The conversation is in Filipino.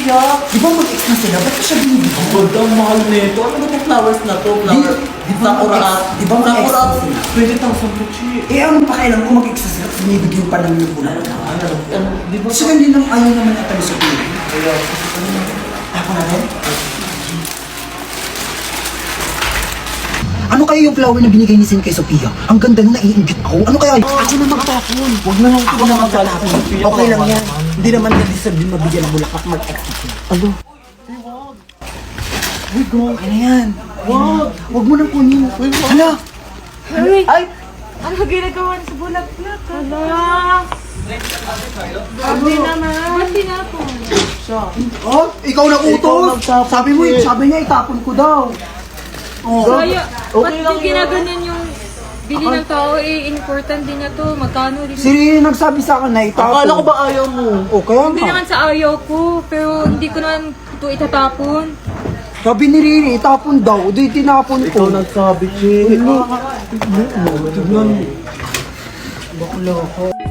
Sophia. Di ba mag-ex na sila? Ba't ko siya binibigyan? Ang ganda, ang mahal nito. Ano ba itong flowers na to? Flower. Di ba Sakura mag-ex? at... Di ba mag-ex Sakura at sila? 20,000 po, Chi. Eh, anong pakialam ko mag-ex na sila? Tapos binibigyan pa lang yung bulan. Di ba? Kasi hindi lang ayaw naman ata ni Sophia. Kaya, Ako na rin? Ano kaya yung flower na binigay ni Sin kay Sophia? Ang ganda na naiingit ako. Ano kaya? Ako na magtapon. Huwag na lang ako na magtapon. Okay lang yan. Hindi naman na-deserve din mabigyan ng bulaklak mag-ex. Ano? Uy, go. Okay na yan. Wag. Huwag mo nang kunin. Hala. Ay! Ano ginagawa niya sa bulaklak? Hala! Sabi naman. Ba't tinapon? Oh, ikaw na utos. Sabi mo, sabi niya itapon ko daw. Oh. Kaya, ba't yung ginaganyan yung bili ng tao important din niya to. Magkano din. Si Riri nagsabi sa akin na itapon. akala ko ba ayaw mo? Oh, kaya Hindi nga. naman sa ayaw ko, pero hindi ko naman ito itatapon. Sabi ni Riri, itapon daw. Di tinapon ko. nagsabi, Chi. Tignan mo. Bakla ako.